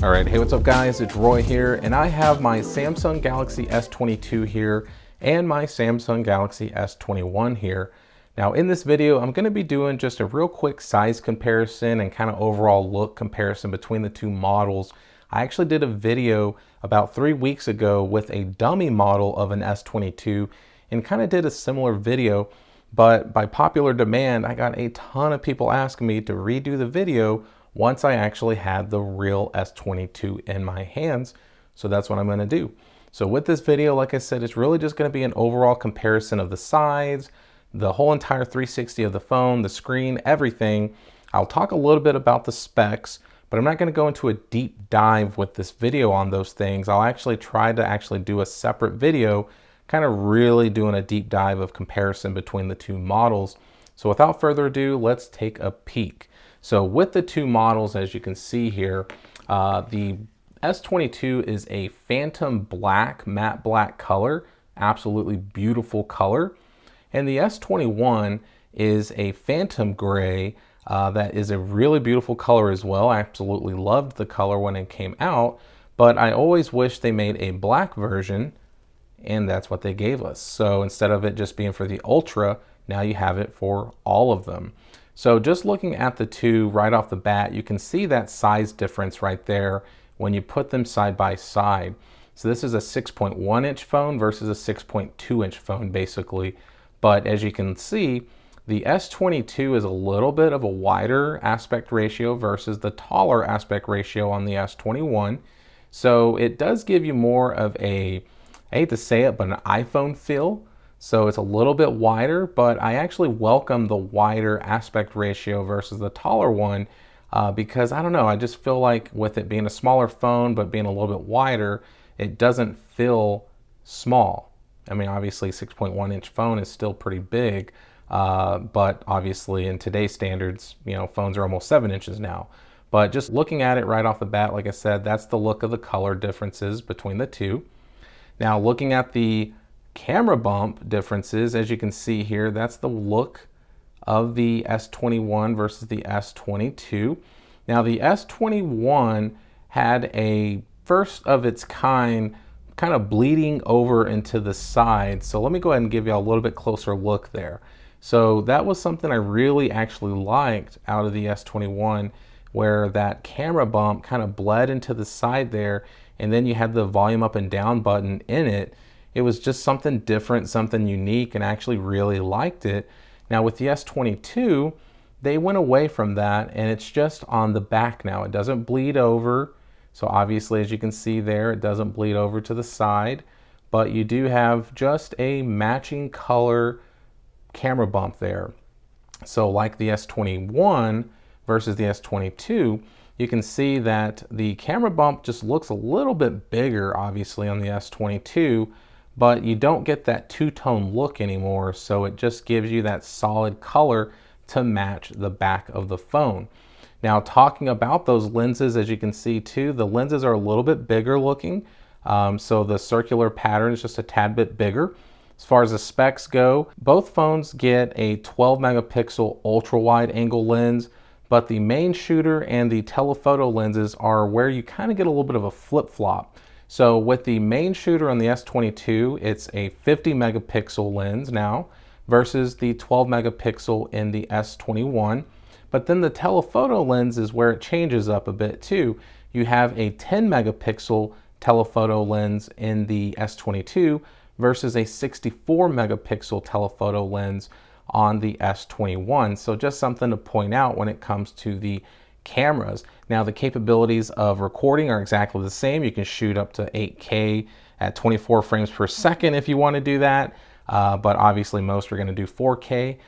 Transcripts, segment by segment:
Alright, hey, what's up guys, it's Roy here, and I have my Samsung Galaxy S22 here and my Samsung Galaxy S21 here. Now in this video, I'm going to be doing just a real quick size comparison and kind of overall look comparison between the two models. I actually did a video about 3 weeks ago with a dummy model of an S22 and kind of did a similar video, but by popular demand, I got a ton of people asking me to redo the video once I actually had the real S22 in my hands. So that's what I'm going to do. So with this video, like I said, it's really just going to be an overall comparison of the sides, the whole entire 360 of the phone, the screen, everything. I'll talk a little bit about the specs, but I'm not going to go into a deep dive with this video on those things. I'll actually try to do a separate video, kind of really doing a deep dive of comparison between the two models. So without further ado, let's take a peek. So with the two models, as you can see here, the S22 is a phantom black, matte black color, absolutely beautiful color. And the S21 is a phantom gray that is a really beautiful color as well. I absolutely loved the color when it came out, but I always wish they made a black version, and that's what they gave us. So instead of it just being for the Ultra, now you have it for all of them. So just looking at the two right off the bat, you can see that size difference right there when you put them side by side. So this is a 6.1 inch phone versus a 6.2 inch phone basically. But as you can see, the S22 is a little bit of a wider aspect ratio versus the taller aspect ratio on the S21. So it does give you more of a, I hate to say it, but an iPhone feel. So it's a little bit wider, but I actually welcome the wider aspect ratio versus the taller one because I don't know, I just feel like with it being a smaller phone but being a little bit wider, it doesn't feel small. I mean, obviously 6.1 inch phone is still pretty big, but obviously in today's standards, you know, phones are almost 7 inches now. But just looking at it right off the bat, like I said, that's the look of the color differences between the two. Now looking at the camera bump differences, as you can see here, that's the look of the S21 versus the S22. Now the S21 had a first of its kind of bleeding over into the side. So let me go ahead and give you a little bit closer look there. So that was something I really actually liked out of the S21, where that camera bump kind of bled into the side there, and then you had the volume up and down button in it. It was just something different, something unique, and I actually really liked it. Now with the S22, they went away from that, and it's just on the back now. It doesn't bleed over. So obviously, as you can see there, it doesn't bleed over to the side, but you do have just a matching color camera bump there. So like the S21 versus the S22, you can see that the camera bump just looks a little bit bigger, obviously, on the S22, but you don't get that two-tone look anymore, so it just gives you that solid color to match the back of the phone. Now talking about those lenses, as you can see too, the lenses are a little bit bigger looking, so the circular pattern is just a tad bit bigger. As far as the specs go, both phones get a 12 megapixel ultra wide angle lens, but the main shooter and the telephoto lenses are where you kind of get a little bit of a flip-flop. So with the main shooter on the S22, it's a 50 megapixel lens now versus the 12 megapixel in the S21. But then the telephoto lens is where it changes up a bit too. You have a 10 megapixel telephoto lens in the S22 versus a 64 megapixel telephoto lens on the S21. So just something to point out when it comes to the cameras. Now the capabilities of recording are exactly the same. You can shoot up to 8K at 24 frames per second if you want to do that, but obviously most are going to do 4K,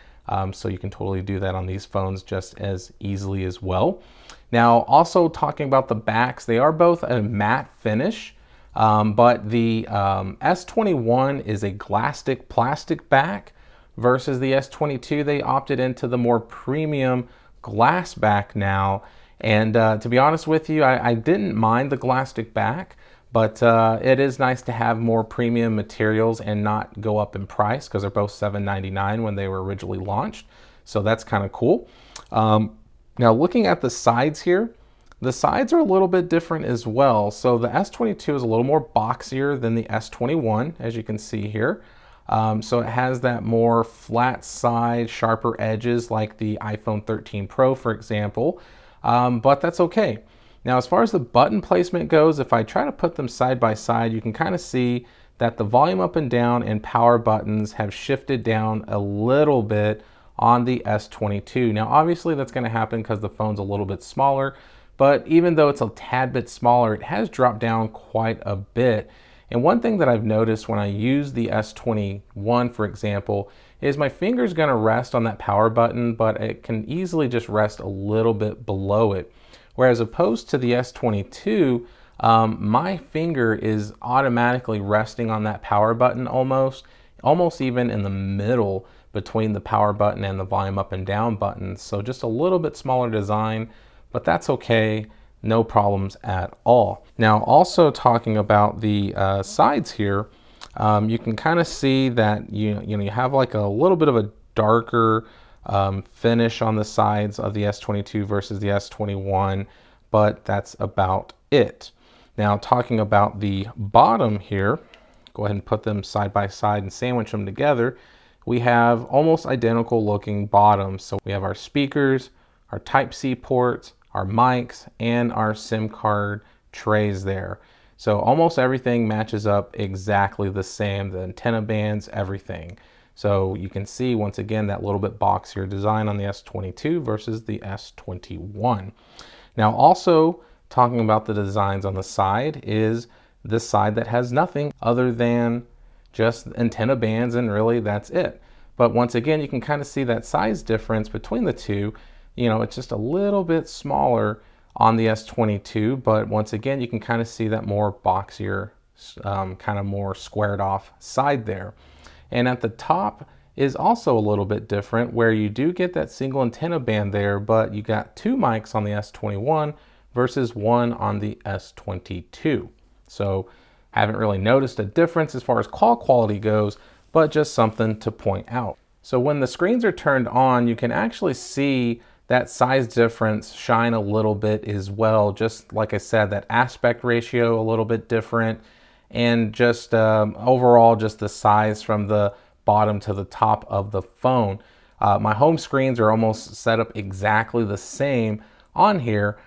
so you can totally do that on these phones just as easily as well. Now also talking about the backs, they are both a matte finish, but the S21 is a glasstic plastic back versus the S22. They opted into the more premium glass back now, and to be honest with you, I didn't mind the glasstic back, but it is nice to have more premium materials and not go up in price, because they're both $799 when they were originally launched, so that's kind of cool. Now looking at the sides here, the sides are a little bit different as well. So the S22 is a little more boxier than the S21, as you can see here. So it has that more flat side, sharper edges like the iPhone 13 Pro, for example, but that's okay. Now, as far as the button placement goes, if I try to put them side by side, you can kind of see that the volume up and down and power buttons have shifted down a little bit on the S22. Now, obviously that's going to happen because the phone's a little bit smaller, but even though it's a tad bit smaller, it has dropped down quite a bit. And one thing that I've noticed when I use the S21, for example, is my finger's going to rest on that power button, but it can easily just rest a little bit below it. Whereas opposed to the S22, my finger is automatically resting on that power button almost even in the middle between the power button and the volume up and down buttons. So just a little bit smaller design, but that's okay. No problems at all. Now, also talking about the sides here, you can kind of see that you have like a little bit of a darker finish on the sides of the S22 versus the S21, but that's about it. Now, talking about the bottom here, go ahead and put them side by side and sandwich them together. We have almost identical looking bottoms. So we have our speakers, our Type-C ports, our mics, and our SIM card trays there. So almost everything matches up exactly the same, the antenna bands, everything. So you can see once again that little bit boxier design on the S22 versus the S21. Now also talking about the designs on the side is this side that has nothing other than just antenna bands, and really that's it. But once again, you can kind of see that size difference between the two. It's just a little bit smaller on the S22, but once again, you can kind of see that more boxier, kind of more squared off side there. And at the top is also a little bit different, where you do get that single antenna band there, but you got two mics on the S21 versus one on the S22. So haven't really noticed a difference as far as call quality goes, but just something to point out. So when the screens are turned on, you can actually see that size difference shine a little bit as well. Just like I said, that aspect ratio a little bit different, and just overall just the size from the bottom to the top of the phone. My home screens are almost set up exactly the same on here.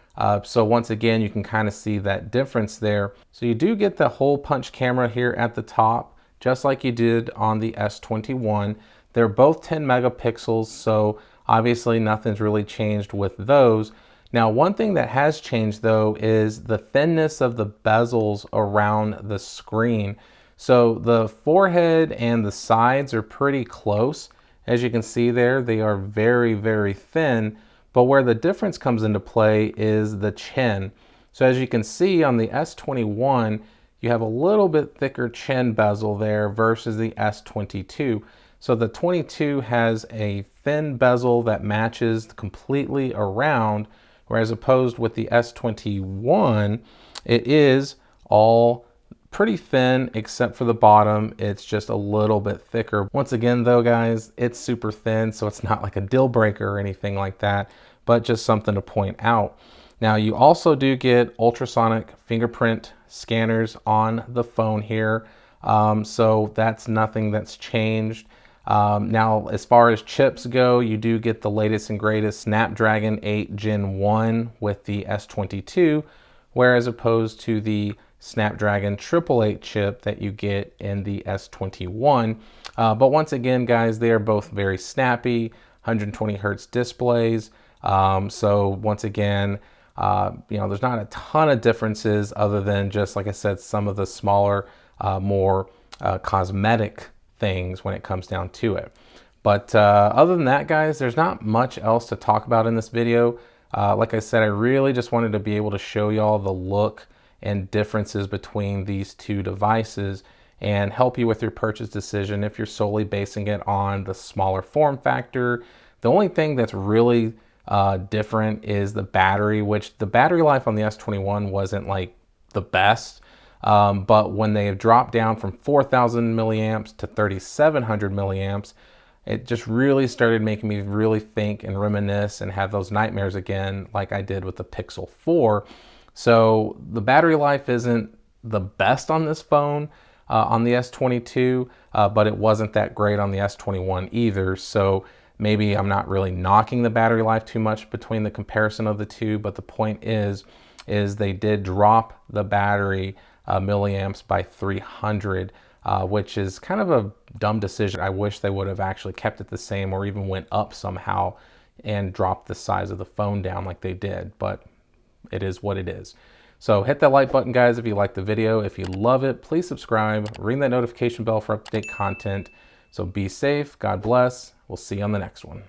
So once again, you can kind of see that difference there. So you do get the hole punch camera here at the top, just like you did on the S21. They're both 10 megapixels, so obviously nothing's really changed with those. Now, one thing that has changed though is the thinness of the bezels around the screen. So the forehead and the sides are pretty close. As you can see there, they are very, very thin. But where the difference comes into play is the chin. So as you can see on the S21, you have a little bit thicker chin bezel there versus the S22. So the 22 has a thin bezel that matches completely around, whereas opposed with the S21, it is all pretty thin except for the bottom. It's just a little bit thicker. Once again though, guys, it's super thin, so it's not like a deal breaker or anything like that, but just something to point out. Now you also do get ultrasonic fingerprint scanners on the phone here. So that's nothing that's changed. Now, as far as chips go, you do get the latest and greatest Snapdragon 8 Gen 1 with the S22, whereas opposed to the Snapdragon 888 chip that you get in the S21. But once again, guys, they are both very snappy, 120 hertz displays. So once again, there's not a ton of differences other than just, like I said, some of the smaller, more cosmetic things when it comes down to it. But other than that, guys, there's not much else to talk about in this video. Like I said, I really just wanted to be able to show y'all the look and differences between these two devices and help you with your purchase decision if you're solely basing it on the smaller form factor. The only thing that's really different is the battery, which the battery life on the S21 wasn't like the best. But when they have dropped down from 4,000 milliamps to 3,700 milliamps, it just really started making me really think and reminisce and have those nightmares again like I did with the Pixel 4. So the battery life isn't the best on this phone, on the S22, but it wasn't that great on the S21 either. So maybe I'm not really knocking the battery life too much between the comparison of the two, but the point is they did drop the battery milliamps by 300, which is kind of a dumb decision. I wish they would have actually kept it the same or even went up somehow and dropped the size of the phone down like they did, but it is what it is. So hit that like button, guys, if you like the video. If you love it, please subscribe, ring that notification bell for up-to-date content. So be safe, God bless. We'll see you on the next one.